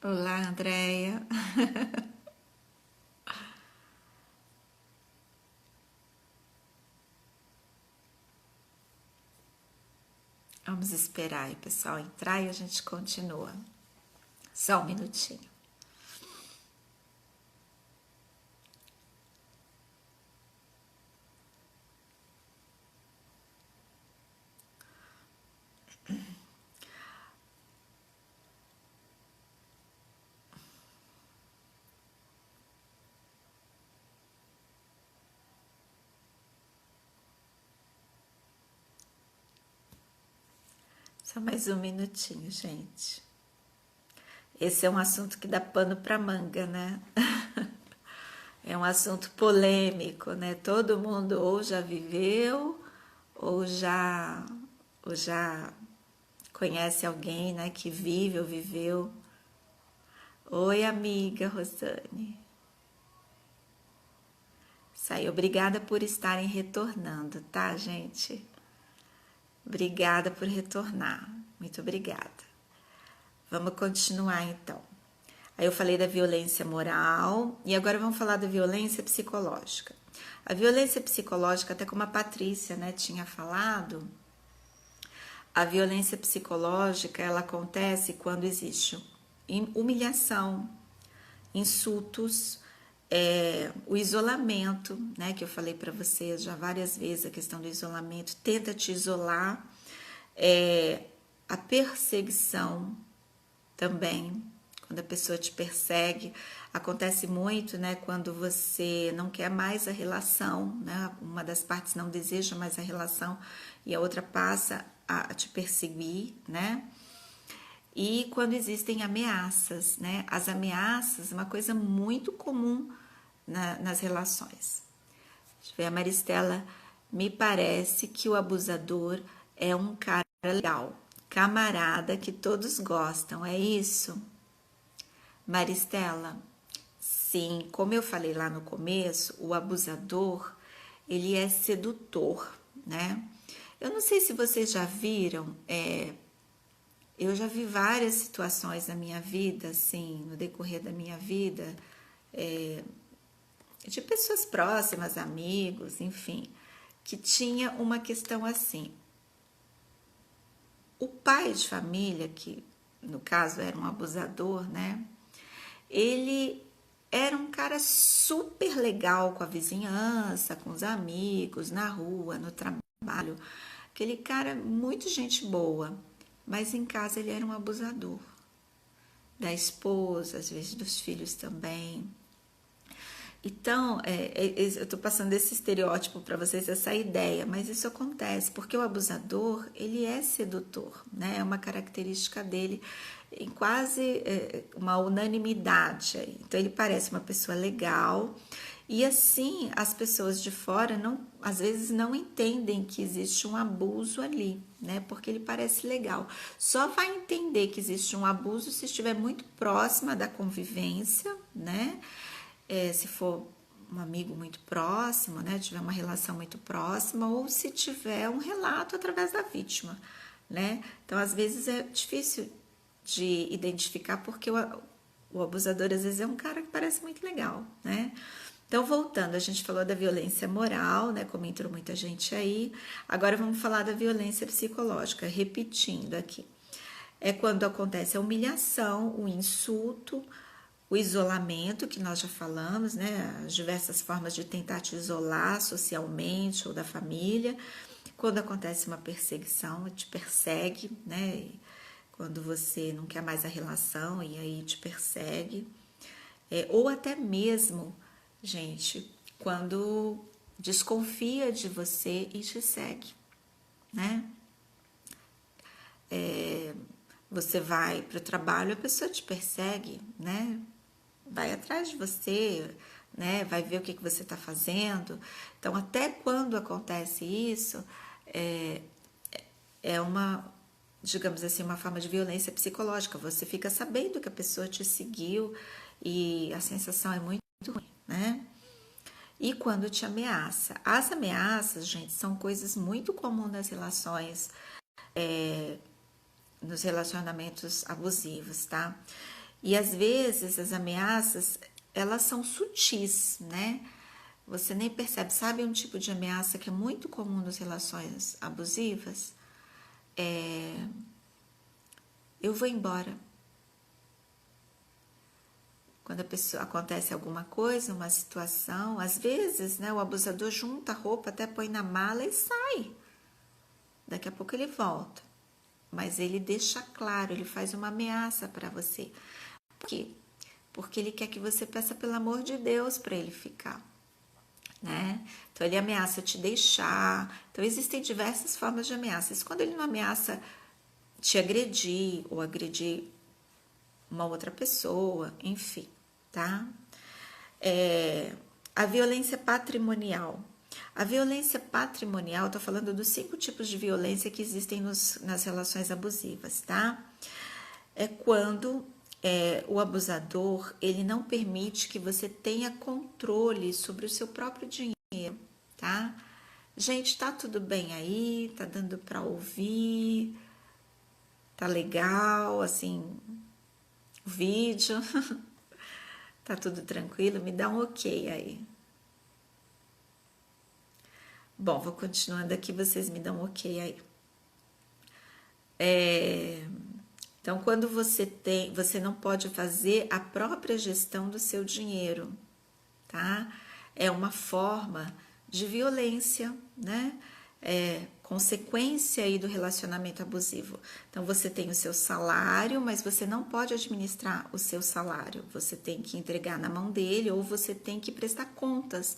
Olá, Andréia. Vamos esperar aí o pessoal entrar e a gente continua. Só um minutinho. Só mais um minutinho, gente. Esse é um assunto que dá pano para manga, né? É um assunto polêmico, né? Todo mundo ou já viveu ou já conhece alguém, né, que vive ou viveu. Oi, amiga Rosane. Isso aí, obrigada por estarem retornando, tá, gente? Obrigada por retornar. Muito obrigada. Vamos continuar então. Aí eu falei da violência moral e agora vamos falar da violência psicológica. A violência psicológica, até como a Patrícia, né, tinha falado, a violência psicológica ela acontece quando existe humilhação, insultos, o isolamento, né, que eu falei para vocês já várias vezes, a questão do isolamento, tenta te isolar, a perseguição também, quando a pessoa te persegue, acontece muito, né, quando você não quer mais a relação, né, uma das partes não deseja mais a relação e a outra passa a te perseguir, né, e quando existem ameaças, né, as ameaças, uma coisa muito comum nas relações. Deixa eu ver, a Maristela, me parece que o abusador é um cara legal, camarada que todos gostam, é isso? Maristela, sim, como eu falei lá no começo, o abusador, ele é sedutor, né? Eu não sei se vocês já viram, eu já vi várias situações na minha vida, assim, no decorrer da minha vida, de pessoas próximas, amigos, enfim, que tinha uma questão assim. O pai de família, que no caso era um abusador, né? Ele era um cara super legal com a vizinhança, com os amigos, na rua, no trabalho. Aquele cara, muito gente boa, mas em casa ele era um abusador. Da esposa, às vezes dos filhos também. Então, eu estou passando esse estereótipo para vocês, essa ideia, mas isso acontece porque o abusador, ele é sedutor, né? É uma característica dele em quase uma unanimidade. Então, ele parece uma pessoa legal e assim as pessoas de fora não, às vezes não entendem que existe um abuso ali, né? Porque ele parece legal. Só vai entender que existe um abuso se estiver muito próxima da convivência, né? Se for um amigo muito próximo, né, tiver uma relação muito próxima, ou se tiver um relato através da vítima, né? Então, às vezes é difícil de identificar porque o abusador às vezes é um cara que parece muito legal, né? Então, voltando, a gente falou da violência moral, né? Como entrou muita gente aí. Agora vamos falar da violência psicológica, repetindo aqui. É quando acontece a humilhação, o insulto, o isolamento, que nós já falamos, né? As diversas formas de tentar te isolar socialmente ou da família. Quando acontece uma perseguição, te persegue, né? Quando você não quer mais a relação e aí te persegue. Ou até mesmo, gente, quando desconfia de você e te segue, né? Você vai para o trabalho, a pessoa te persegue, né? Vai atrás de você, né? Vai ver o que você está fazendo. Então, até quando acontece isso, é uma, digamos assim, uma forma de violência psicológica. Você fica sabendo que a pessoa te seguiu e a sensação é muito ruim, né? E quando te ameaça. As ameaças, gente, são coisas muito comuns nas relações, nos relacionamentos abusivos, tá? E às vezes as ameaças, elas são sutis, né? Você nem percebe. Sabe um tipo de ameaça que é muito comum nas relações abusivas? Eu vou embora. Quando a pessoa acontece alguma coisa, uma situação, às vezes, né, o abusador junta a roupa, até põe na mala e sai. Daqui a pouco ele volta. Mas ele deixa claro, ele faz uma ameaça para você. Por quê? Porque ele quer que você peça pelo amor de Deus para ele ficar, né? Então ele ameaça te deixar. Então existem diversas formas de ameaças. Quando ele não ameaça te agredir ou agredir uma outra pessoa, enfim, tá? A violência patrimonial. A violência patrimonial, estou falando dos 5 tipos de violência que existem nas relações abusivas, tá? É quando o abusador, ele não permite que você tenha controle sobre o seu próprio dinheiro, tá? Gente, tá tudo bem aí? Tá dando para ouvir? Tá legal, assim, o vídeo? Tá tudo tranquilo? Me dá um ok aí. Bom, vou continuando aqui, vocês me dão um ok aí. Então, quando você não pode fazer a própria gestão do seu dinheiro, tá? É uma forma de violência, né? É consequência aí do relacionamento abusivo. Então, você tem o seu salário, mas você não pode administrar o seu salário. Você tem que entregar na mão dele ou você tem que prestar contas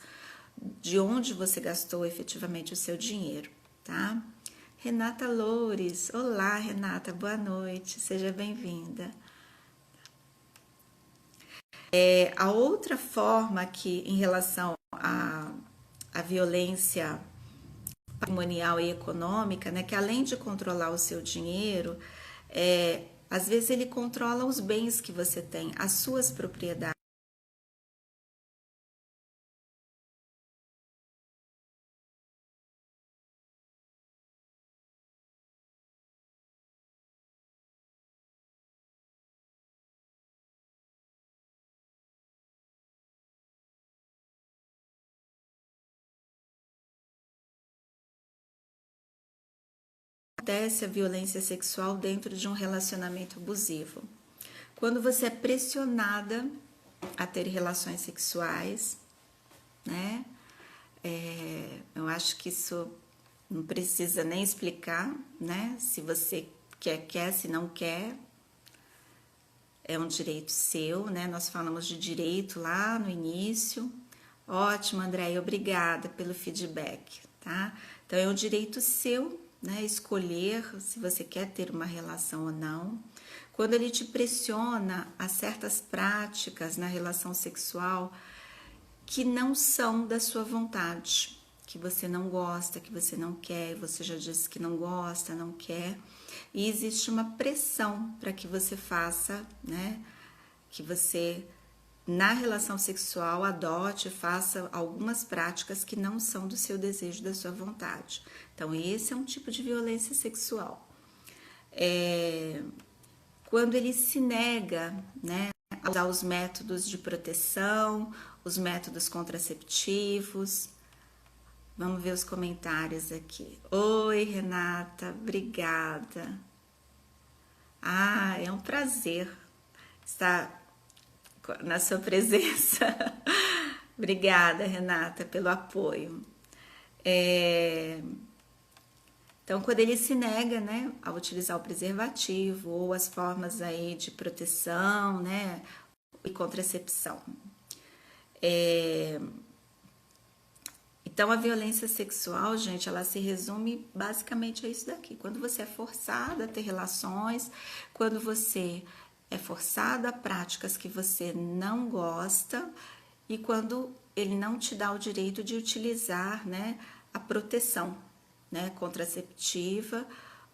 de onde você gastou efetivamente o seu dinheiro, tá? Renata Loures, olá Renata, boa noite, seja bem-vinda. A outra forma que em relação à violência patrimonial e econômica, né, que além de controlar o seu dinheiro, às vezes ele controla os bens que você tem, as suas propriedades. Acontece a violência sexual dentro de um relacionamento abusivo. Quando você é pressionada a ter relações sexuais, né? Eu acho que isso não precisa nem explicar, né? Se você quer, se não quer, é um direito seu, né? Nós falamos de direito lá no início. Ótimo, Andréia, obrigada pelo feedback, tá? Então é um direito seu, né? Escolher se você quer ter uma relação ou não. Quando ele te pressiona a certas práticas na relação sexual que não são da sua vontade, que você não gosta, que você não quer, você já disse que não gosta, não quer, e existe uma pressão para que você faça, né? Que você na relação sexual adote, faça algumas práticas que não são do seu desejo, da sua vontade. Então, esse é um tipo de violência sexual. Quando ele se nega, né, a usar os métodos de proteção, os métodos contraceptivos. Vamos ver os comentários aqui. Oi, Renata, obrigada. É um prazer estar na sua presença. Obrigada, Renata, pelo apoio. Então, quando ele se nega, né, a utilizar o preservativo ou as formas aí de proteção, né, e contracepção. Então, a violência sexual, gente, ela se resume basicamente a isso daqui. Quando você é forçada a ter relações, quando você é forçado a práticas que você não gosta e quando ele não te dá o direito de utilizar, né, a proteção, né, contraceptiva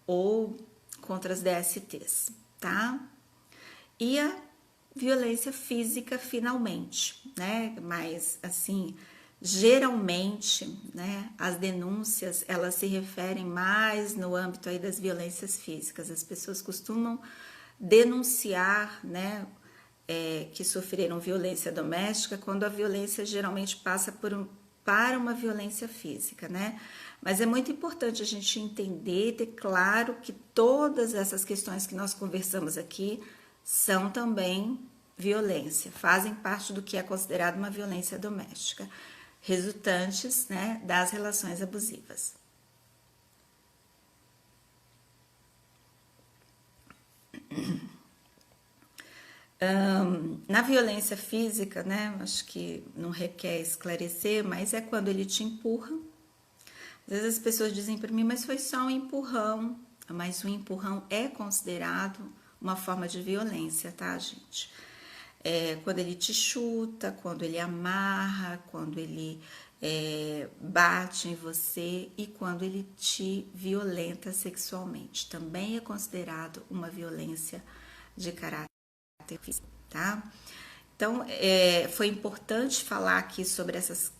ou contra as DSTs, tá? E a violência física, finalmente, né? Mas, assim, geralmente, né, as denúncias, elas se referem mais no âmbito aí das violências físicas. As pessoas costumam denunciar, né, que sofreram violência doméstica, quando a violência geralmente passa para uma violência física, né? Mas é muito importante a gente entender, ter claro que todas essas questões que nós conversamos aqui são também violência, fazem parte do que é considerado uma violência doméstica, resultantes, né, das relações abusivas. Na violência física, né, acho que não requer esclarecer, mas é quando ele te empurra. Às vezes as pessoas dizem para mim, mas foi só um empurrão. Mas o empurrão é considerado uma forma de violência, tá, gente? Quando ele te chuta, quando ele amarra, quando ele bate em você e quando ele te violenta sexualmente. Também é considerado uma violência de caráter físico, tá? Então, foi importante falar aqui sobre essas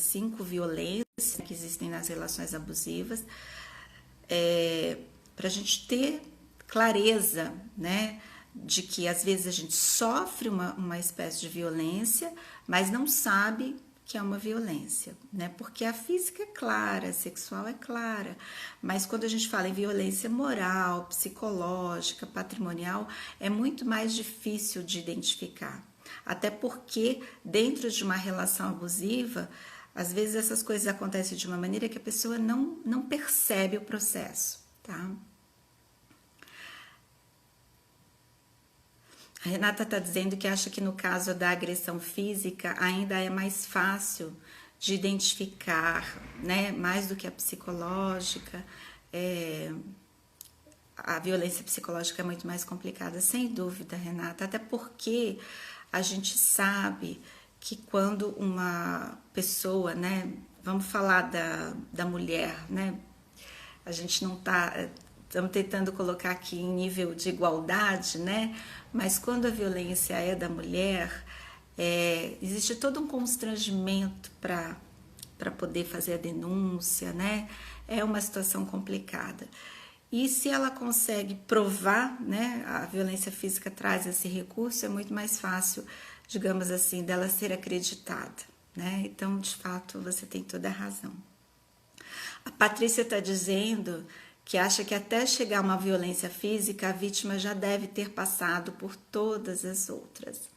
5 violências que existem nas relações abusivas, para a gente ter clareza, né, de que às vezes a gente sofre uma espécie de violência, mas não sabe que é uma violência, né? Porque a física é clara, a sexual é clara, mas quando a gente fala em violência moral, psicológica, patrimonial, é muito mais difícil de identificar. Até porque dentro de uma relação abusiva, às vezes essas coisas acontecem de uma maneira que a pessoa não percebe o processo, tá? A Renata está dizendo que acha que no caso da agressão física ainda é mais fácil de identificar, né? Mais do que a psicológica. A violência psicológica é muito mais complicada, sem dúvida, Renata. Até porque a gente sabe que quando uma pessoa, né? Vamos falar da mulher, né? A gente não está... Estamos tentando colocar aqui em nível de igualdade, né? Mas quando a violência é da mulher, existe todo um constrangimento para poder fazer a denúncia, né? É uma situação complicada. E se ela consegue provar, né? A violência física traz esse recurso, é muito mais fácil, digamos assim, dela ser acreditada, né? Então, de fato, você tem toda a razão. A Patrícia está dizendo que acha que até chegar a uma violência física, a vítima já deve ter passado por todas as outras.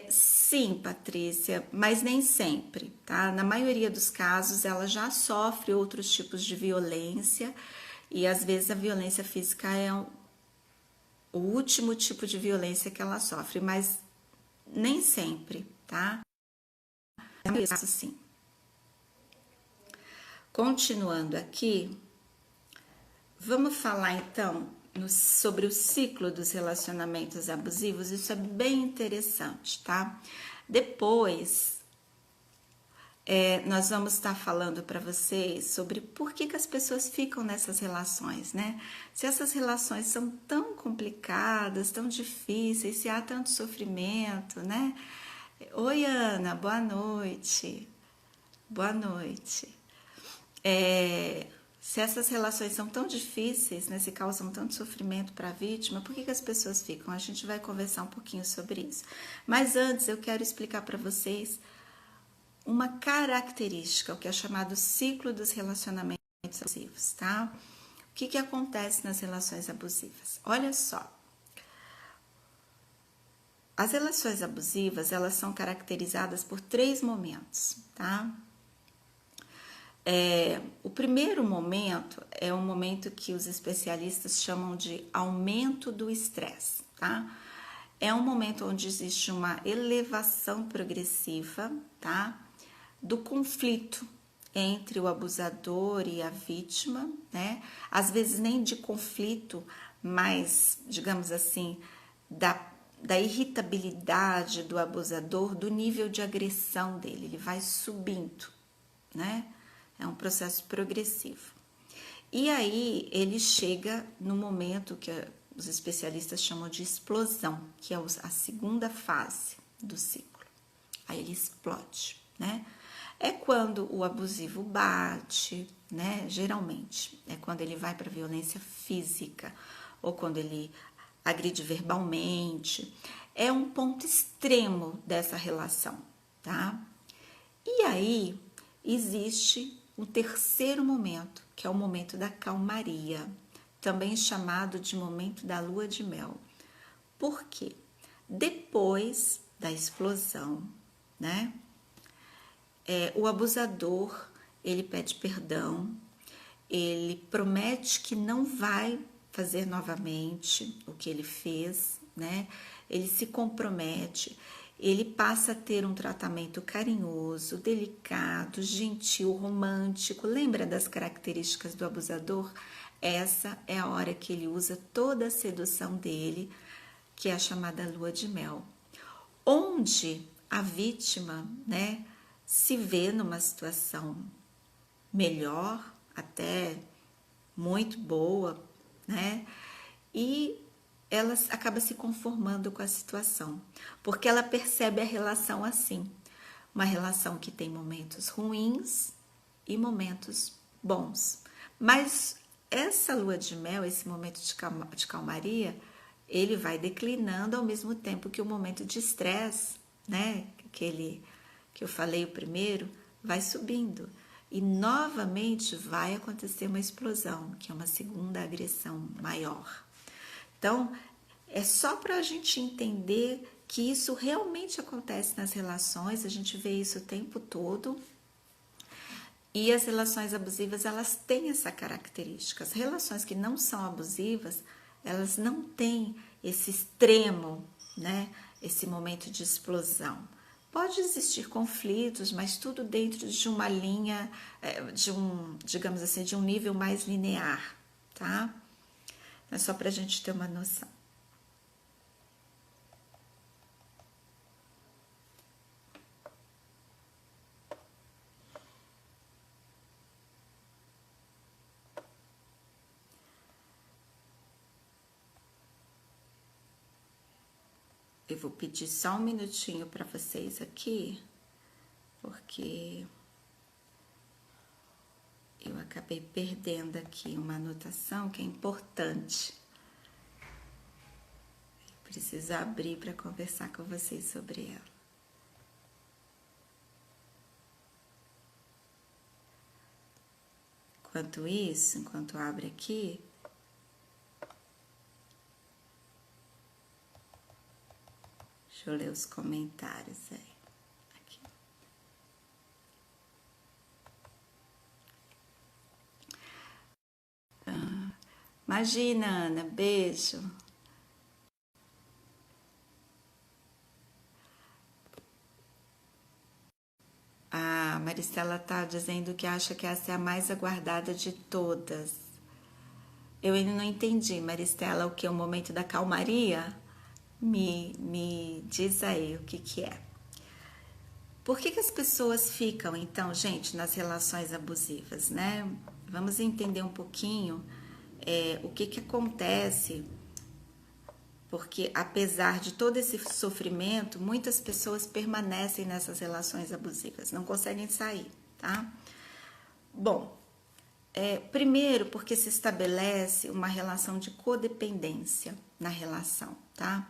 Sim, Patrícia, mas nem sempre, tá? Na maioria dos casos, ela já sofre outros tipos de violência e às vezes a violência física é o último tipo de violência que ela sofre, mas nem sempre, tá? É isso sim. Continuando aqui, vamos falar então sobre o ciclo dos relacionamentos abusivos. Isso é bem interessante, tá? Depois, nós vamos estar falando para vocês sobre por que as pessoas ficam nessas relações, né? Se essas relações são tão complicadas, tão difíceis, se há tanto sofrimento, né? Oi, Ana, boa noite. Boa noite. Se essas relações são tão difíceis, né, se causam tanto sofrimento para a vítima, por que as pessoas ficam? A gente vai conversar um pouquinho sobre isso. Mas antes eu quero explicar para vocês uma característica, o que é chamado ciclo dos relacionamentos abusivos, tá? O que acontece nas relações abusivas? Olha só. As relações abusivas, elas são caracterizadas por 3 momentos, tá? O primeiro momento é um momento que os especialistas chamam de aumento do estresse, tá? É um momento onde existe uma elevação progressiva, tá? Do conflito entre o abusador e a vítima, né? Às vezes nem de conflito, mas, digamos assim, da irritabilidade do abusador, do nível de agressão dele, ele vai subindo, né? É um processo progressivo. E aí ele chega no momento que os especialistas chamam de explosão, que é a segunda fase do ciclo. Aí ele explode, né? É quando o abusivo bate, né? Geralmente é quando ele vai para a violência física ou quando ele agride verbalmente. É um ponto extremo dessa relação, tá? E aí existe um terceiro momento, que é o momento da calmaria, também chamado de momento da lua de mel. Por quê? Depois da explosão, né? O abusador, ele pede perdão, ele promete que não vai fazer novamente o que ele fez, né? Ele se compromete, ele passa a ter um tratamento carinhoso, delicado, gentil, romântico. Lembra das características do abusador? Essa é a hora que ele usa toda a sedução dele, que é a chamada lua de mel, onde a vítima, né, se vê numa situação melhor, até muito boa, né? E ela acaba se conformando com a situação, porque ela percebe a relação assim, uma relação que tem momentos ruins e momentos bons. Mas essa lua de mel, esse momento de calmaria, ele vai declinando ao mesmo tempo que o momento de estresse, né? Aquele que eu falei o primeiro, vai subindo. E novamente vai acontecer uma explosão, que é uma segunda agressão maior. Então, é só para a gente entender que isso realmente acontece nas relações, a gente vê isso o tempo todo. E as relações abusivas, elas têm essa característica. As relações que não são abusivas, elas não têm esse extremo, né? Esse momento de explosão. Pode existir conflitos, mas tudo dentro de uma linha, digamos assim, de um nível mais linear, tá? É só para a gente ter uma noção. Eu vou pedir só um minutinho para vocês aqui, porque eu acabei perdendo aqui uma anotação que é importante. Preciso abrir para conversar com vocês sobre ela. Enquanto isso, enquanto abre aqui, deixa eu ler os comentários aí. Aqui. Imagina, Ana, beijo. A Maristela tá dizendo que acha que essa é a mais aguardada de todas. Eu ainda não entendi, Maristela, o que é o momento da calmaria? Me diz aí o que é. Por que as pessoas ficam, então, gente, nas relações abusivas, né? Vamos entender um pouquinho o que acontece, porque apesar de todo esse sofrimento, muitas pessoas permanecem nessas relações abusivas, não conseguem sair, tá? Bom, primeiro porque se estabelece uma relação de codependência na relação, tá?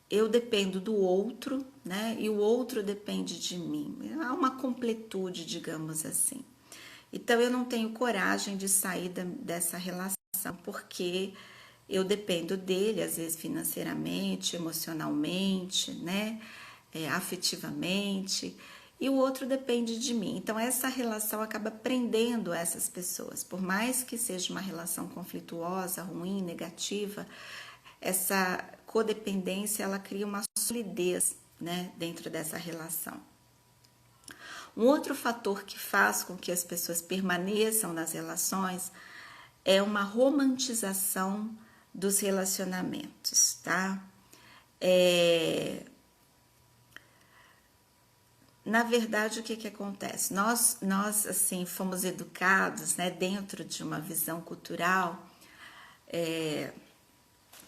Eu dependo do outro, né? E o outro depende de mim. Há uma completude, digamos assim. Então, eu não tenho coragem de sair dessa relação, porque eu dependo dele, às vezes financeiramente, emocionalmente, né? Afetivamente, e o outro depende de mim. Então, essa relação acaba prendendo essas pessoas. Por mais que seja uma relação conflituosa, ruim, negativa, essa codependência, ela cria uma solidez, né, dentro dessa relação. Um outro fator que faz com que as pessoas permaneçam nas relações é uma romantização dos relacionamentos, tá? Na verdade, o que acontece? Nós assim, fomos educados, né, dentro de uma visão cultural,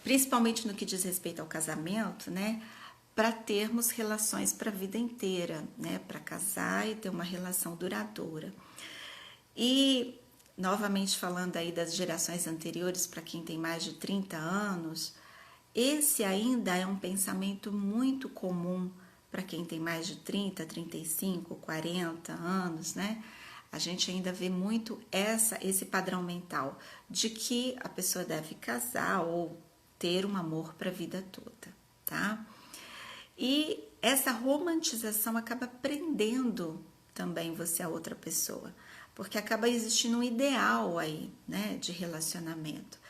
principalmente no que diz respeito ao casamento, né, para termos relações para a vida inteira, né, para casar e ter uma relação duradoura. E novamente falando aí das gerações anteriores, para quem tem mais de 30 anos, esse ainda é um pensamento muito comum para quem tem mais de 30, 35, 40 anos, né? A gente ainda vê muito esse padrão mental de que a pessoa deve casar ou ter um amor para a vida toda, tá? E essa romantização acaba prendendo também você a outra pessoa, porque acaba existindo um ideal aí, né, de relacionamento.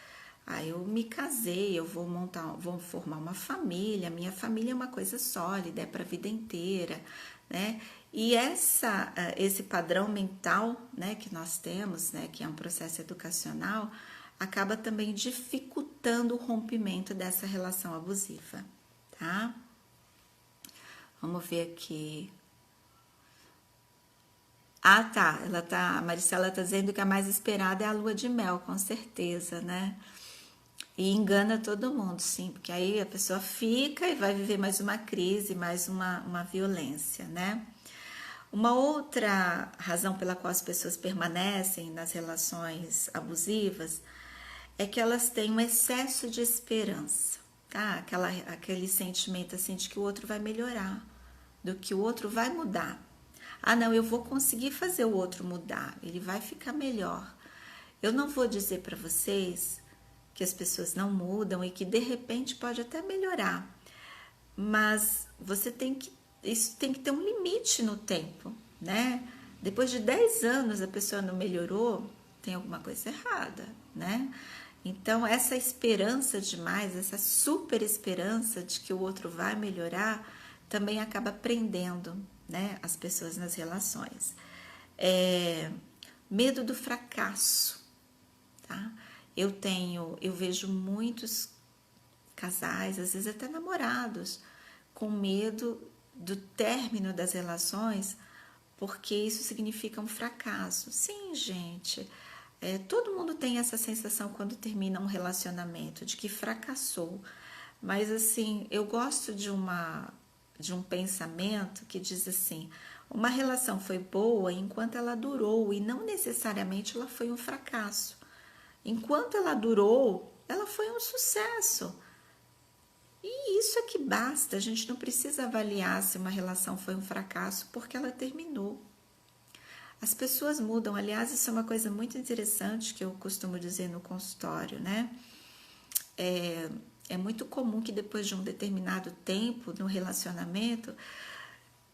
Ah, eu me casei, eu vou formar uma família, minha família é uma coisa sólida, é para a vida inteira, né? E esse padrão mental, né, que nós temos, né, que é um processo educacional, acaba também dificultando o rompimento dessa relação abusiva, tá? Vamos ver aqui. Ah, tá. A Maricela tá dizendo que a mais esperada é a lua de mel, com certeza, né? E engana todo mundo, sim, porque aí a pessoa fica e vai viver mais uma crise, mais uma violência, né? Uma outra razão pela qual as pessoas permanecem nas relações abusivas é que elas têm um excesso de esperança, tá? Aquele sentimento assim de que o outro vai melhorar, do que o outro vai mudar. Ah, não, eu vou conseguir fazer o outro mudar, ele vai ficar melhor. Eu não vou dizer para vocês que as pessoas não mudam e que de repente pode até melhorar, mas isso tem que ter um limite no tempo, né? Depois de 10 anos a pessoa não melhorou, tem alguma coisa errada, né? Então, essa esperança demais, essa super esperança de que o outro vai melhorar, também acaba prendendo, né, as pessoas nas relações. Medo do fracasso, tá? Eu vejo muitos casais, às vezes até namorados, com medo do término das relações, porque isso significa um fracasso. Sim, gente, todo mundo tem essa sensação quando termina um relacionamento, de que fracassou. Mas assim, eu gosto de um pensamento que diz assim: uma relação foi boa enquanto ela durou e não necessariamente ela foi um fracasso. Enquanto ela durou, ela foi um sucesso. E isso é que basta, a gente não precisa avaliar se uma relação foi um fracasso porque ela terminou. As pessoas mudam, aliás, isso é uma coisa muito interessante que eu costumo dizer no consultório, né? É muito comum que depois de um determinado tempo no relacionamento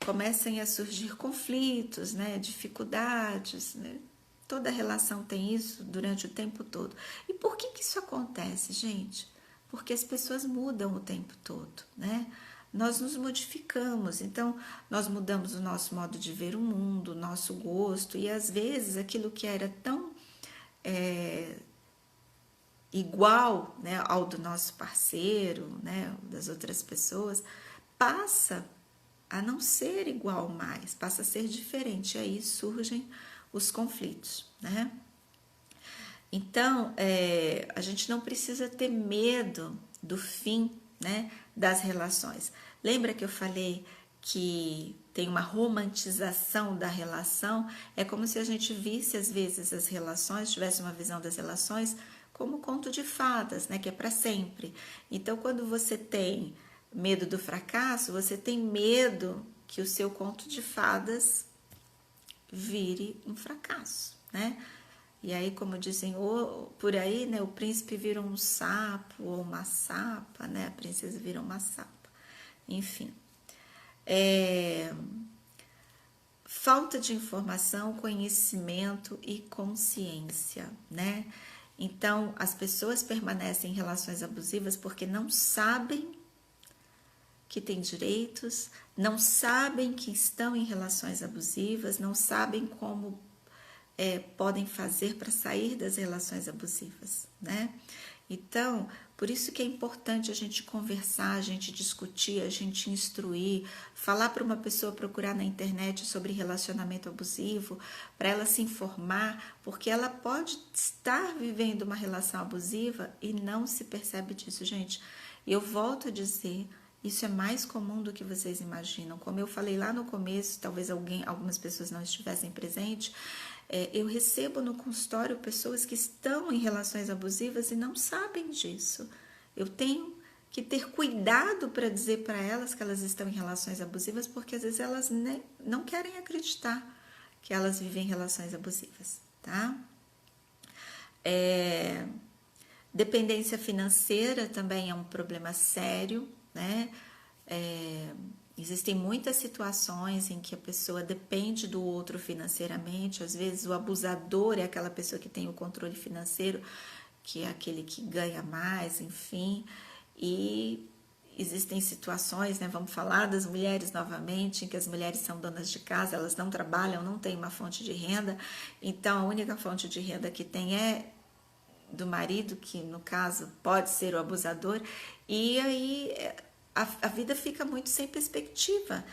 comecem a surgir conflitos, né? Dificuldades, né? Toda relação tem isso durante o tempo todo. E por que isso acontece, gente? Porque as pessoas mudam o tempo todo, né? Nós nos modificamos, então nós mudamos o nosso modo de ver o mundo, o nosso gosto, e às vezes aquilo que era tão igual, né, ao do nosso parceiro, né, das outras pessoas, passa a não ser igual mais, passa a ser diferente, e aí surgem os conflitos, né? Então, a gente não precisa ter medo do fim, né, das relações. Lembra que eu falei que tem uma romantização da relação? É como se a gente visse, às vezes, as relações, tivesse uma visão das relações como conto de fadas, né, que é para sempre. Então, quando você tem medo do fracasso, você tem medo que o seu conto de fadas vire um fracasso, né? E aí, como dizem por aí, né, o príncipe vira um sapo ou uma sapa, né? A princesa vira uma sapa. Enfim. Falta de informação, conhecimento e consciência, né? Então, as pessoas permanecem em relações abusivas porque não sabem que têm direitos, não sabem que estão em relações abusivas, não sabem como podem fazer para sair das relações abusivas, né? Então, por isso que é importante a gente conversar, a gente discutir, a gente instruir, falar para uma pessoa procurar na internet sobre relacionamento abusivo, para ela se informar, porque ela pode estar vivendo uma relação abusiva e não se percebe disso, gente. Eu volto a dizer, isso é mais comum do que vocês imaginam. Como eu falei lá no começo, talvez algumas pessoas não estivessem presentes, Eu recebo no consultório pessoas que estão em relações abusivas e não sabem disso. Eu tenho que ter cuidado para dizer para elas que elas estão em relações abusivas, porque às vezes elas não querem acreditar que elas vivem relações abusivas, tá? Dependência financeira também é um problema sério, né? Existem muitas situações em que a pessoa depende do outro financeiramente. Às vezes o abusador é aquela pessoa que tem o controle financeiro, que é aquele que ganha mais, enfim. E existem situações, né? Vamos falar das mulheres novamente, em que as mulheres são donas de casa, elas não trabalham, não têm uma fonte de renda. Então a única fonte de renda que tem é do marido, que no caso pode ser o abusador, e aí a vida fica muito sem perspectiva.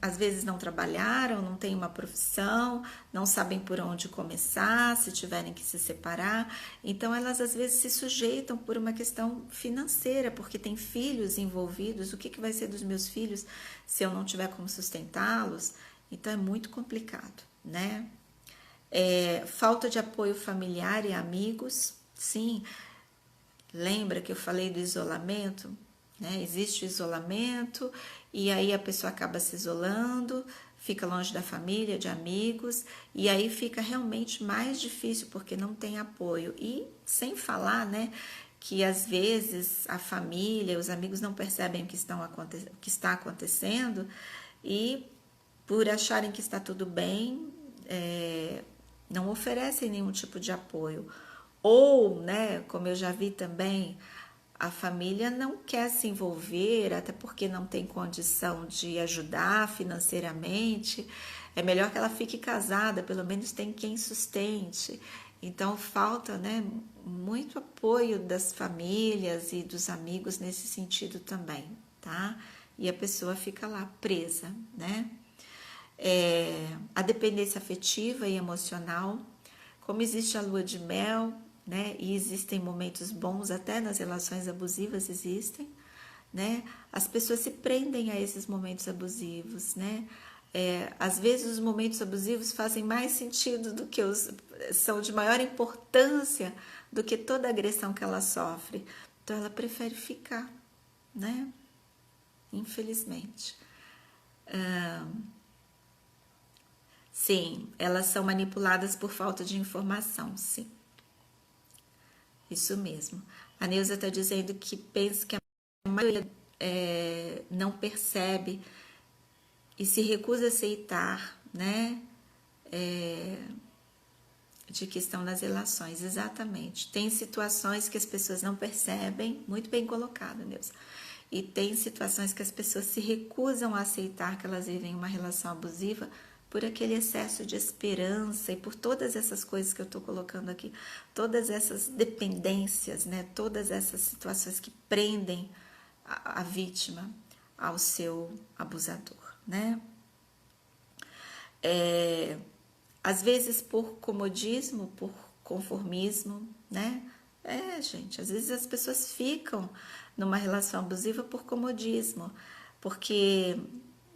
Às vezes não trabalharam, não têm uma profissão, não sabem por onde começar, se tiverem que se separar. Então elas às vezes se sujeitam por uma questão financeira, porque tem filhos envolvidos. O que vai ser dos meus filhos se eu não tiver como sustentá-los? Então é muito complicado, né? Falta de apoio familiar e amigos, sim. Lembra que eu falei do isolamento? Né? Existe o isolamento e aí a pessoa acaba se isolando, fica longe da família, de amigos, e aí fica realmente mais difícil porque não tem apoio. E sem falar, né, que às vezes a família, os amigos não percebem o que está acontecendo e por acharem que está tudo bem, não oferecem nenhum tipo de apoio. Ou, né, como eu já vi também, a família não quer se envolver, até porque não tem condição de ajudar financeiramente. É melhor que ela fique casada, pelo menos tem quem sustente. Então falta, né, muito apoio das famílias e dos amigos nesse sentido também, tá? E a pessoa fica lá presa, né? A dependência afetiva e emocional, como existe a lua de mel, né? E existem momentos bons até nas relações abusivas existem, né? As pessoas se prendem a esses momentos abusivos, né? Às vezes os momentos abusivos fazem mais sentido do que são de maior importância do que toda a agressão que ela sofre. Então ela prefere ficar, né? Infelizmente. Sim, elas são manipuladas por falta de informação, sim. Isso mesmo. A Neuza está dizendo que pensa que a maioria não percebe e se recusa a aceitar, né? De que estão nas relações, exatamente. Tem situações que as pessoas não percebem, muito bem colocado, Neuza. E tem situações que as pessoas se recusam a aceitar que elas vivem uma relação abusiva por aquele excesso de esperança e por todas essas coisas que eu estou colocando aqui, todas essas dependências, né? Todas essas situações que prendem a vítima ao seu abusador, né? Às vezes por comodismo, por conformismo, né? Gente, às vezes as pessoas ficam numa relação abusiva por comodismo, porque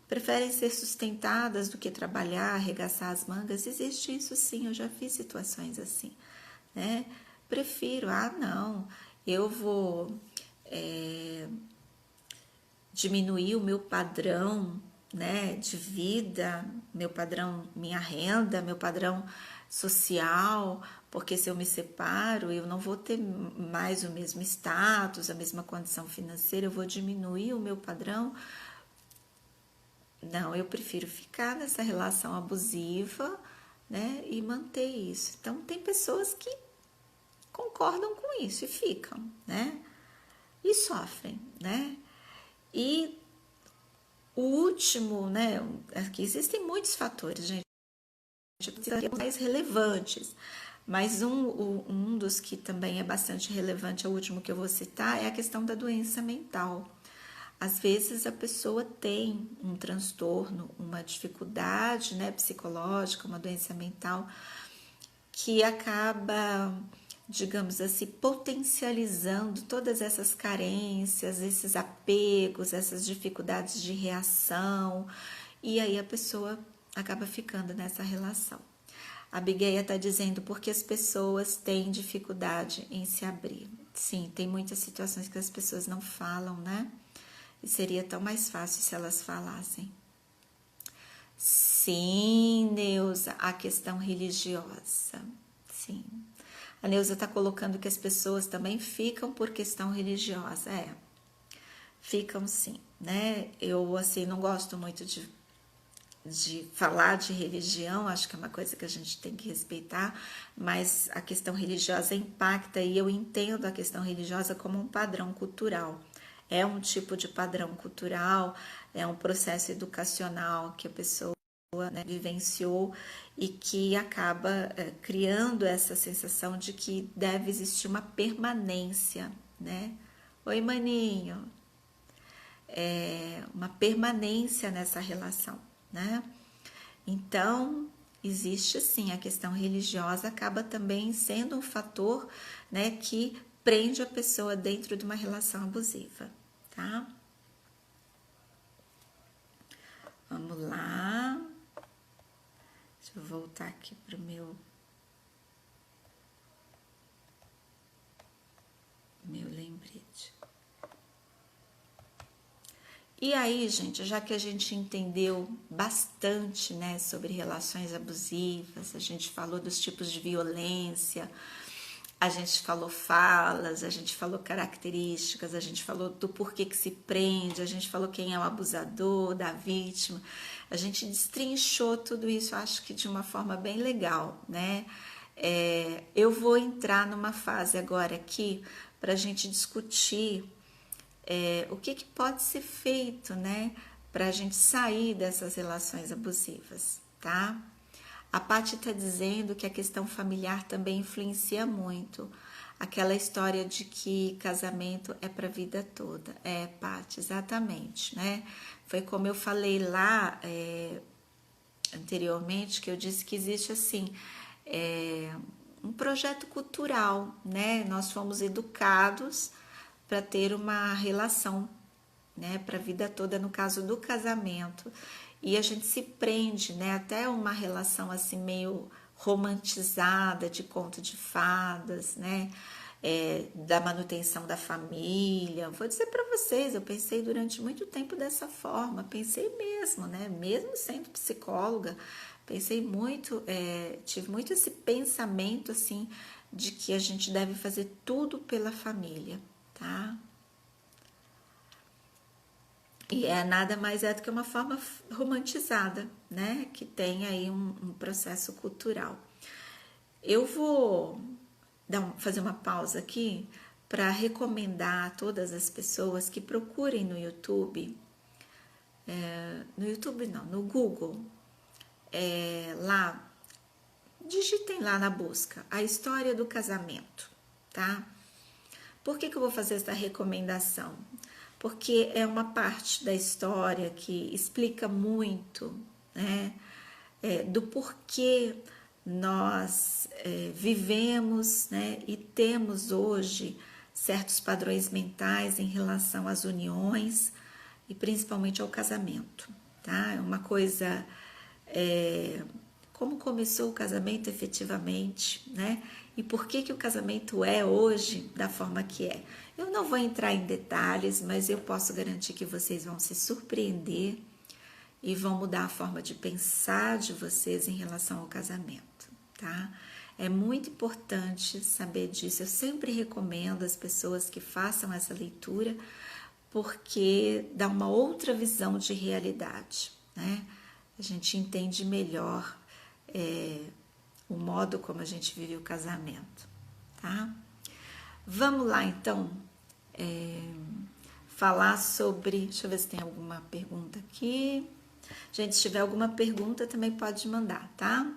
preferem ser sustentadas do que trabalhar, arregaçar as mangas. Existe isso sim, eu já vi situações assim, né? Prefiro, não, eu vou diminuir o meu padrão, né, de vida, meu padrão, minha renda, meu padrão social, porque se eu me separo, eu não vou ter mais o mesmo status, a mesma condição financeira, eu vou diminuir o meu padrão. Não, eu prefiro ficar nessa relação abusiva, né, e manter isso. Então, tem pessoas que concordam com isso e ficam, né, e sofrem, né. E o último, né, aqui existem muitos fatores, gente, mais relevantes, mas um dos que também é bastante relevante, é o último que eu vou citar, é a questão da doença mental. Às vezes a pessoa tem um transtorno, uma dificuldade, né, psicológica, uma doença mental, que acaba, digamos assim, potencializando todas essas carências, esses apegos, essas dificuldades de reação, e aí a pessoa acaba ficando nessa relação. A Abigail está dizendo porque as pessoas têm dificuldade em se abrir. Sim, tem muitas situações que as pessoas não falam, né? E seria tão mais fácil se elas falassem. Sim, Neuza, a questão religiosa. Sim. A Neuza está colocando que as pessoas também ficam por questão religiosa. Ficam sim, né? Eu, assim, não gosto muito de falar de religião, acho que é uma coisa que a gente tem que respeitar, mas a questão religiosa impacta e eu entendo a questão religiosa como um padrão cultural. É um tipo de padrão cultural, é um processo educacional que a pessoa, né, vivenciou e que acaba criando essa sensação de que deve existir uma permanência, né? Oi, maninho. Uma permanência nessa relação, né? Então, existe sim, a questão religiosa acaba também sendo um fator, né, que prende a pessoa dentro de uma relação abusiva, tá? Vamos lá. Deixa eu voltar aqui pro meu lembrete. E aí, gente, já que a gente entendeu bastante, né, sobre relações abusivas, a gente falou dos tipos de violência, a gente falou falas, a gente falou características, a gente falou do porquê que se prende, a gente falou quem é o abusador, da vítima, a gente destrinchou tudo isso, acho que de uma forma bem legal, né? Eu vou entrar numa fase agora aqui para a gente discutir o que pode ser feito, né, para a gente sair dessas relações abusivas, tá? A Paty está dizendo que a questão familiar também influencia muito. Aquela história de que casamento é para a vida toda. Paty, exatamente, né? Foi como eu falei lá anteriormente, que eu disse que existe assim um projeto cultural, né? Nós fomos educados para ter uma relação, né, para a vida toda, no caso do casamento, e a gente se prende, né, até uma relação assim meio romantizada de conto de fadas, né, da manutenção da família. Vou dizer para vocês, eu pensei durante muito tempo dessa forma, pensei mesmo, né, mesmo sendo psicóloga, pensei muito, tive muito esse pensamento assim de que a gente deve fazer tudo pela família, tá? E nada mais do que uma forma romantizada, né? Que tem aí um processo cultural. Eu vou fazer uma pausa aqui para recomendar a todas as pessoas que procurem no YouTube, no Google, lá, digitem lá na busca a história do casamento, tá? Por que eu vou fazer essa recomendação? Porque é uma parte da história que explica muito, né, do porquê nós vivemos, né, e temos hoje certos padrões mentais em relação às uniões e principalmente ao casamento, tá? É uma coisa, como começou o casamento efetivamente, né? E por que o casamento é hoje da forma que é. Eu não vou entrar em detalhes, mas eu posso garantir que vocês vão se surpreender e vão mudar a forma de pensar de vocês em relação ao casamento, tá? É muito importante saber disso. Eu sempre recomendo às pessoas que façam essa leitura, porque dá uma outra visão de realidade, né? A gente entende melhor o modo como a gente vive o casamento, tá? Vamos lá, então, falar sobre... Deixa eu ver se tem alguma pergunta aqui. Gente, se tiver alguma pergunta, também pode mandar, tá?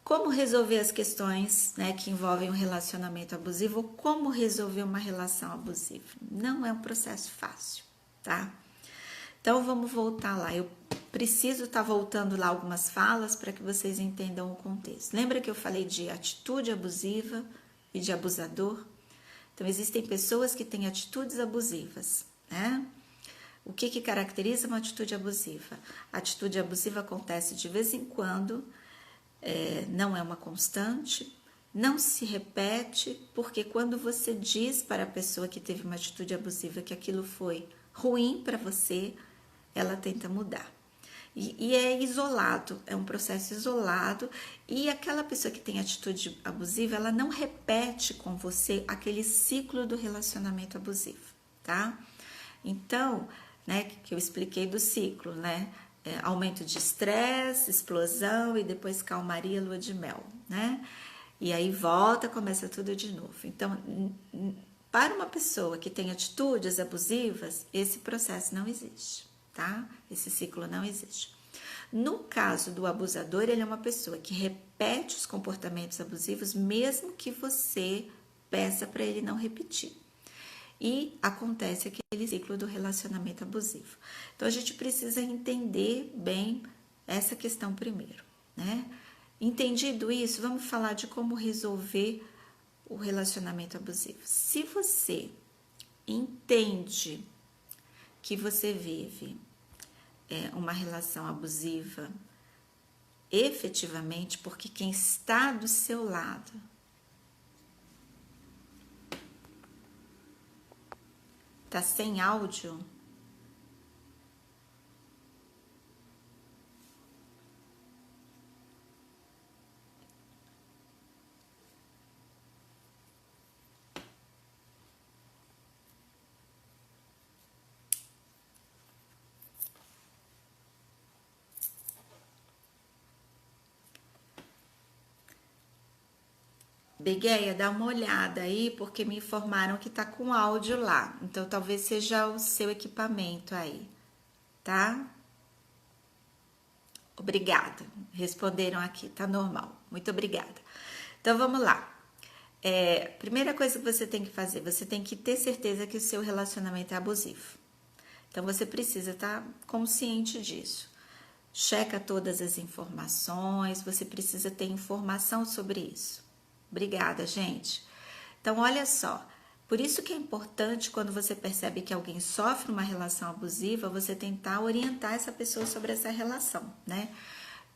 Como resolver as questões, né, que envolvem um relacionamento abusivo ou como resolver uma relação abusiva? Não é um processo fácil, tá? Então, vamos voltar lá. Eu preciso estar voltando lá algumas falas para que vocês entendam o contexto. Lembra que eu falei de atitude abusiva e de abusador? Então, existem pessoas que têm atitudes abusivas, né? O que caracteriza uma atitude abusiva? A atitude abusiva acontece de vez em quando, não é uma constante, não se repete, porque quando você diz para a pessoa que teve uma atitude abusiva que aquilo foi ruim para você, ela tenta mudar. E é isolado, é um processo isolado, e aquela pessoa que tem atitude abusiva, ela não repete com você aquele ciclo do relacionamento abusivo, tá? Então, né, que eu expliquei do ciclo, né? Aumento de estresse, explosão e depois calmaria, lua de mel, né? E aí volta, começa tudo de novo. Então, para uma pessoa que tem atitudes abusivas, esse processo não existe, tá? Esse ciclo não existe. No caso do abusador, ele é uma pessoa que repete os comportamentos abusivos, mesmo que você peça para ele não repetir. E acontece aquele ciclo do relacionamento abusivo. Então, a gente precisa entender bem essa questão primeiro, né? Entendido isso, vamos falar de como resolver o relacionamento abusivo. Se você entende que você vive uma relação abusiva efetivamente, porque quem está do seu lado tá sem áudio, Begueia, dá uma olhada aí, porque me informaram que tá com áudio lá. Então, talvez seja o seu equipamento aí, tá? Obrigada. Responderam aqui, tá normal. Muito obrigada. Então, vamos lá. Primeira coisa que você tem que fazer, você tem que ter certeza que o seu relacionamento é abusivo. Então, você precisa estar consciente disso. Checa todas as informações, você precisa ter informação sobre isso. Obrigada, gente. Então, olha só, por isso que é importante quando você percebe que alguém sofre uma relação abusiva, você tentar orientar essa pessoa sobre essa relação, né?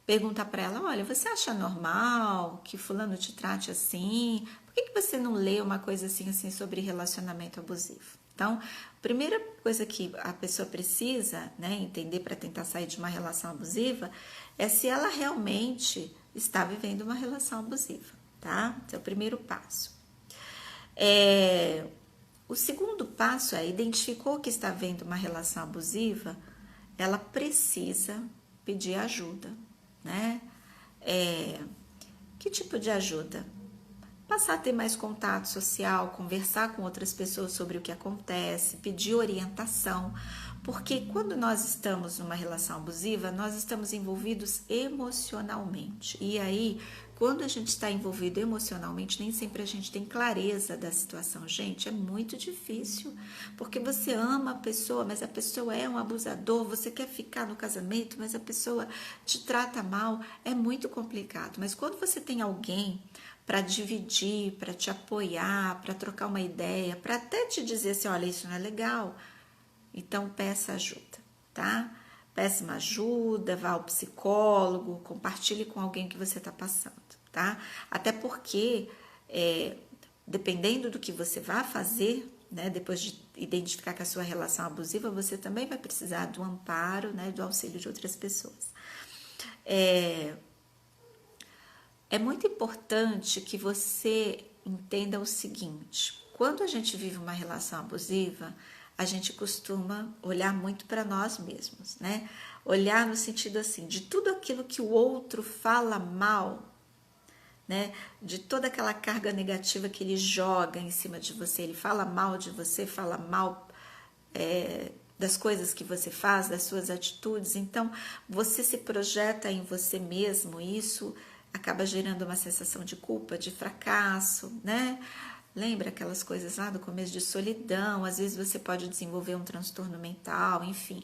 Perguntar para ela, olha, você acha normal que fulano te trate assim? Por que você não lê uma coisa assim sobre relacionamento abusivo? Então, a primeira coisa que a pessoa precisa, né, entender para tentar sair de uma relação abusiva é se ela realmente está vivendo uma relação abusiva, tá? Esse é o primeiro passo. O segundo passo é, identificou que está vendo uma relação abusiva, ela precisa pedir ajuda, né? Que tipo de ajuda? Passar a ter mais contato social, conversar com outras pessoas sobre o que acontece, pedir orientação, porque quando nós estamos numa relação abusiva, nós estamos envolvidos emocionalmente. E aí, quando a gente está envolvido emocionalmente, nem sempre a gente tem clareza da situação. Gente, é muito difícil, porque você ama a pessoa, mas a pessoa é um abusador, você quer ficar no casamento, mas a pessoa te trata mal, é muito complicado. Mas quando você tem alguém para dividir, para te apoiar, para trocar uma ideia, para até te dizer assim, olha, isso não é legal, então peça ajuda, tá? Peça uma ajuda, vá ao psicólogo, compartilhe com alguém que você está passando, tá? Até porque, dependendo do que você vai fazer, né, depois de identificar que a sua relação é abusiva, você também vai precisar do amparo, né, do auxílio de outras pessoas. É muito importante que você entenda o seguinte: quando a gente vive uma relação abusiva, a gente costuma olhar muito para nós mesmos, né? Olhar no sentido assim, de tudo aquilo que o outro fala mal, né? De toda aquela carga negativa que ele joga em cima de você, ele fala mal de você, fala mal das coisas que você faz, das suas atitudes, então você se projeta em você mesmo, isso acaba gerando uma sensação de culpa, de fracasso, né? Lembra aquelas coisas lá do começo de solidão, às vezes você pode desenvolver um transtorno mental, enfim.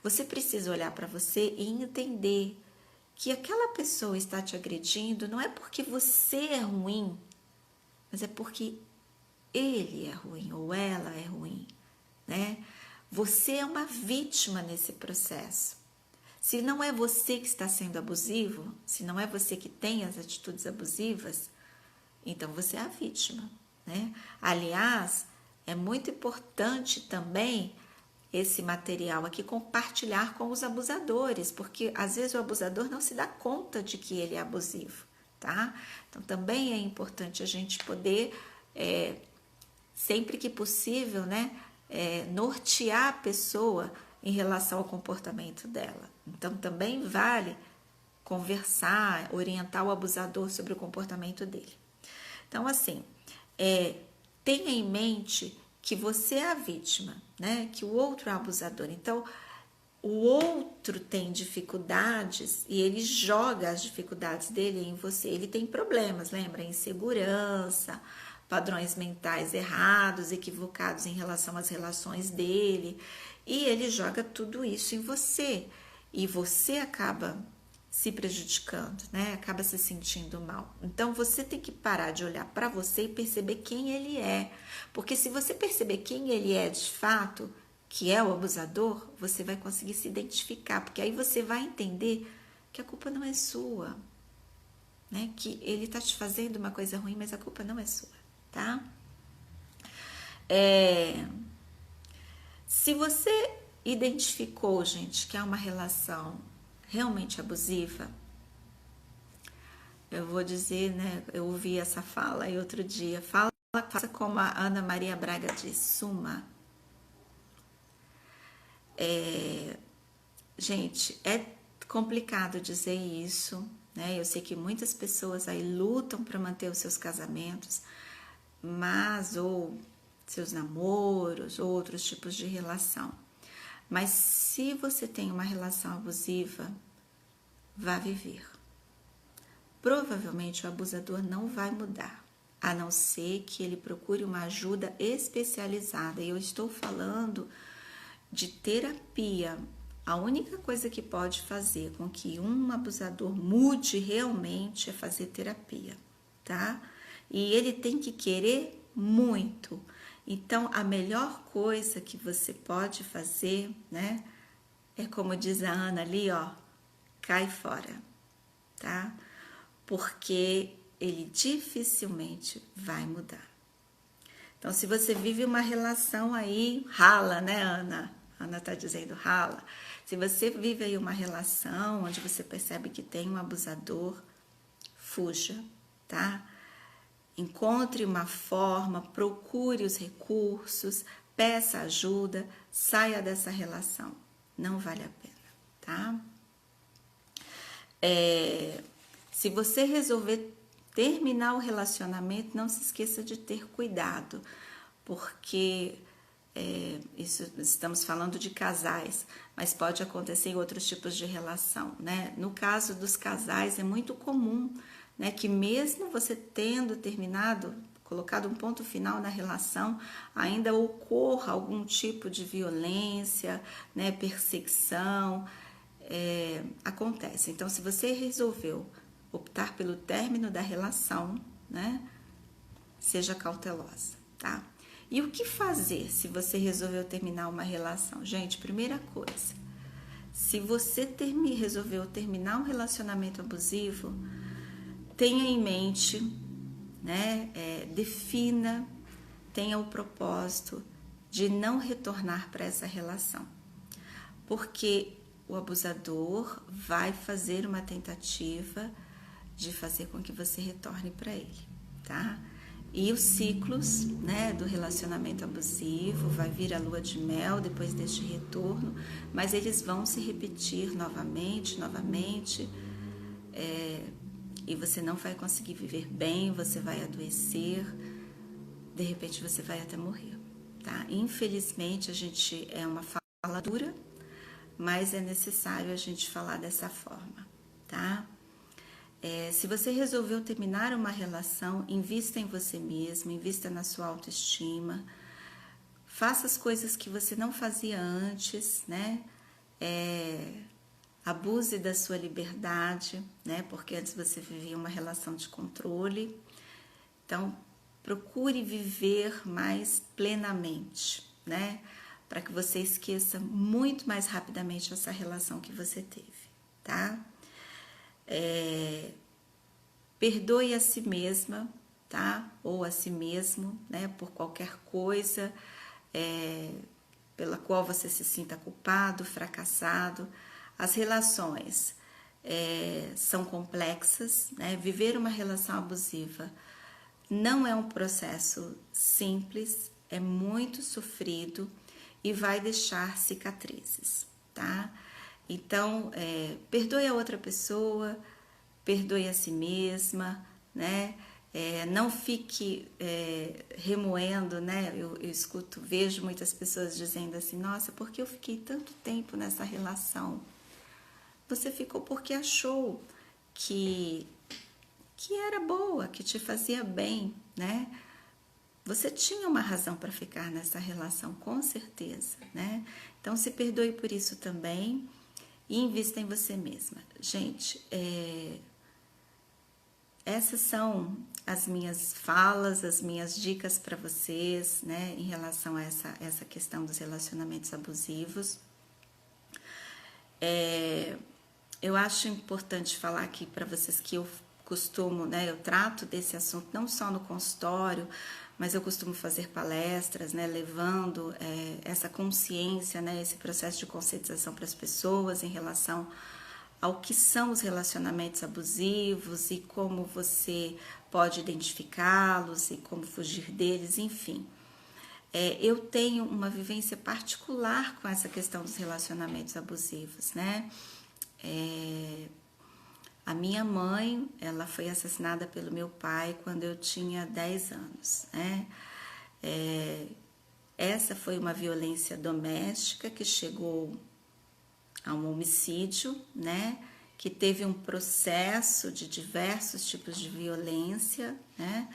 Você precisa olhar para você e entender que aquela pessoa está te agredindo não é porque você é ruim, mas é porque ele é ruim ou ela é ruim, né? Você é uma vítima nesse processo. Se não é você que está sendo abusivo, se não é você que tem as atitudes abusivas, então você é a vítima, né? Aliás, é muito importante também esse material aqui compartilhar com os abusadores, porque às vezes o abusador não se dá conta de que ele é abusivo, tá? Então também é importante a gente poder, sempre que possível, né, nortear a pessoa em relação ao comportamento dela. Então também vale conversar, orientar o abusador sobre o comportamento dele. Então, assim, tenha em mente que você é a vítima, né? Que o outro é o abusador. Então, o outro tem dificuldades e ele joga as dificuldades dele em você. Ele tem problemas, lembra? Insegurança, padrões mentais errados, equivocados em relação às relações dele. E ele joga tudo isso em você. E você acaba se prejudicando, né? Acaba se sentindo mal. Então você tem que parar de olhar para você e perceber quem ele é. Porque se você perceber quem ele é de fato, que é o abusador, você vai conseguir se identificar, porque aí você vai entender que a culpa não é sua, né? Que ele tá te fazendo uma coisa ruim, mas a culpa não é sua, tá? Se você identificou, gente, que é uma relação realmente abusiva, eu vou dizer, né? Eu ouvi essa fala aí outro dia. Faça como a Ana Maria Braga diz, suma. Gente, é complicado dizer isso, né? Eu sei que muitas pessoas aí lutam para manter os seus casamentos, mas ou seus namoros, ou outros tipos de relação. Mas se você tem uma relação abusiva, vá viver. Provavelmente o abusador não vai mudar, a não ser que ele procure uma ajuda especializada. E eu estou falando de terapia. A única coisa que pode fazer com que um abusador mude realmente é fazer terapia, tá? E ele tem que querer muito. Então, a melhor coisa que você pode fazer, né, é como diz a Ana ali, ó, cai fora, tá? Porque ele dificilmente vai mudar. Então, se você vive uma relação aí, rala, né, Ana? Ana tá dizendo rala. Se você vive aí uma relação onde você percebe que tem um abusador, fuja, tá? Encontre uma forma, procure os recursos, peça ajuda, saia dessa relação. Não vale a pena, tá? Se você resolver terminar o relacionamento, não se esqueça de ter cuidado, porque isso estamos falando de casais, mas pode acontecer em outros tipos de relação, né? No caso dos casais, é muito comum, né, que mesmo você tendo terminado, colocado um ponto final na relação, ainda ocorra algum tipo de violência, né, perseguição, acontece. Então, se você resolveu optar pelo término da relação, né, seja cautelosa, tá? E o que fazer se você resolveu terminar uma relação? Gente, primeira coisa, se você resolveu terminar um relacionamento abusivo, tenha em mente, né, defina, tenha o propósito de não retornar para essa relação. Porque o abusador vai fazer uma tentativa de fazer com que você retorne para ele, tá? E os ciclos, né, do relacionamento abusivo, vai vir a lua de mel depois deste retorno, mas eles vão se repetir novamente, e você não vai conseguir viver bem, você vai adoecer, de repente você vai até morrer, tá? Infelizmente a gente é uma fala dura, mas é necessário a gente falar dessa forma, tá? Se você resolveu terminar uma relação, invista em você mesmo, invista na sua autoestima, faça as coisas que você não fazia antes, né? Abuse da sua liberdade, né? Porque antes você vivia uma relação de controle. Então, procure viver mais plenamente, né? para que você esqueça muito mais rapidamente essa relação que você teve, tá? Perdoe a si mesma, tá? Ou a si mesmo, né? Por qualquer coisa pela qual você se sinta culpado, fracassado. As relações são complexas, né? Viver uma relação abusiva não é um processo simples, é muito sofrido e vai deixar cicatrizes, tá? Então, perdoe a outra pessoa, perdoe a si mesma, né? Não fique remoendo, né? Eu escuto, vejo muitas pessoas dizendo assim, nossa, por que eu fiquei tanto tempo nessa relação? Você ficou porque achou que era boa, que te fazia bem, né? Você tinha uma razão para ficar nessa relação, com certeza, né? Então, se perdoe por isso também e invista em você mesma. Gente, essas são as minhas falas, as minhas dicas para vocês, né, em relação a essa questão dos relacionamentos abusivos. Eu acho importante falar aqui para vocês que eu costumo, né, eu trato desse assunto não só no consultório, mas eu costumo fazer palestras, né, levando essa consciência, né, esse processo de conscientização para as pessoas em relação ao que são os relacionamentos abusivos e como você pode identificá-los e como fugir deles, enfim. Eu tenho uma vivência particular com essa questão dos relacionamentos abusivos, né? A minha mãe, ela foi assassinada pelo meu pai quando eu tinha 10 anos, né? Essa foi uma violência doméstica que chegou a um homicídio, né? Que teve um processo de diversos tipos de violência, né?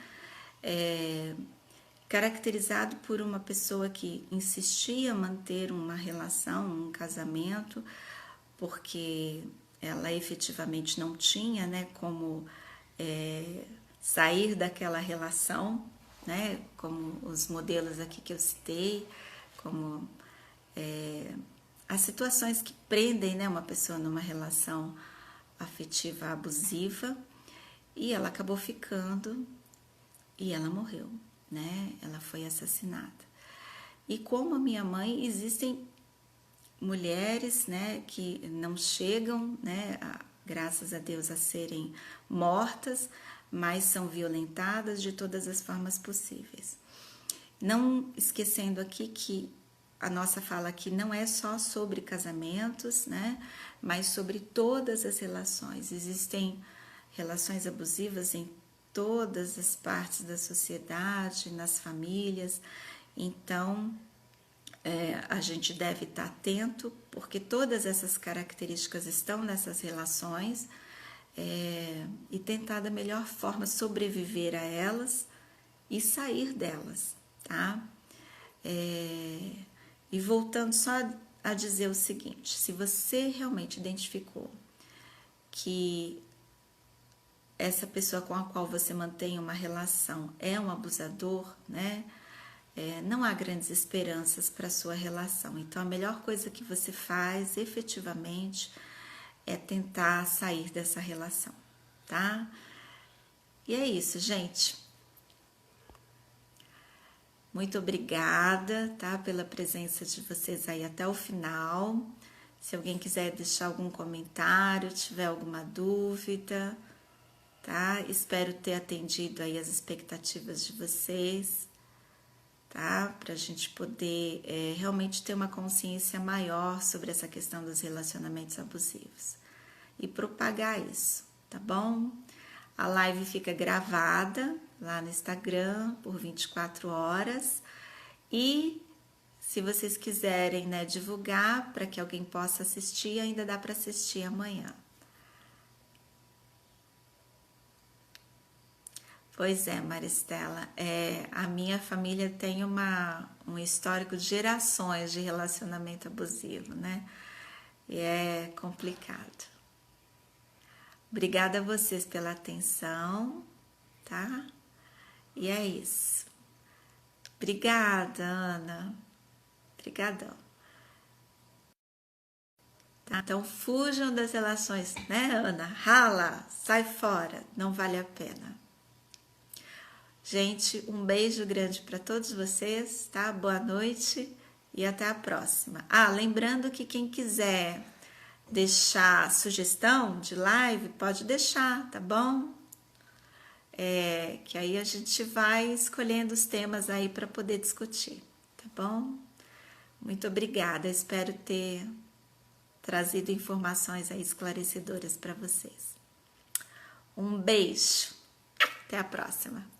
Caracterizado por uma pessoa que insistia em manter uma relação, um casamento, porque ela efetivamente não tinha, né, como sair daquela relação, né, como os modelos aqui que eu citei, como as situações que prendem, né, uma pessoa numa relação afetiva abusiva, e ela acabou ficando e ela morreu, né? Ela foi assassinada. E como a minha mãe, existem mulheres, né, que não chegam, né, graças a Deus, a serem mortas, mas são violentadas de todas as formas possíveis. Não esquecendo aqui que a nossa fala aqui não é só sobre casamentos, né, mas sobre todas as relações. Existem relações abusivas em todas as partes da sociedade, nas famílias. Então, a gente deve estar atento, porque todas essas características estão nessas relações, e tentar da melhor forma sobreviver a elas e sair delas, tá? E voltando só a dizer o seguinte, se você realmente identificou que essa pessoa com a qual você mantém uma relação é um abusador, né? Não há grandes esperanças para a sua relação. Então, a melhor coisa que você faz, efetivamente, é tentar sair dessa relação, tá? E é isso, gente. Muito obrigada, tá? Pela presença de vocês aí até o final. Se alguém quiser deixar algum comentário, tiver alguma dúvida, tá? Espero ter atendido aí as expectativas de vocês, tá? Para a gente poder realmente ter uma consciência maior sobre essa questão dos relacionamentos abusivos e propagar isso, tá bom? A live fica gravada lá no Instagram por 24 horas e se vocês quiserem, né, divulgar para que alguém possa assistir, ainda dá para assistir amanhã. Pois é, Maristela, a minha família tem um histórico de gerações de relacionamento abusivo, né? E é complicado. Obrigada a vocês pela atenção, tá? E é isso. Obrigada, Ana. Obrigadão. Tá? Então, fujam das relações, né, Ana? Rala, sai fora, não vale a pena. Gente, um beijo grande para todos vocês, tá? Boa noite e até a próxima. Lembrando que quem quiser deixar sugestão de live, pode deixar, tá bom? Que aí a gente vai escolhendo os temas aí para poder discutir, tá bom? Muito obrigada, espero ter trazido informações aí esclarecedoras para vocês. Um beijo, até a próxima.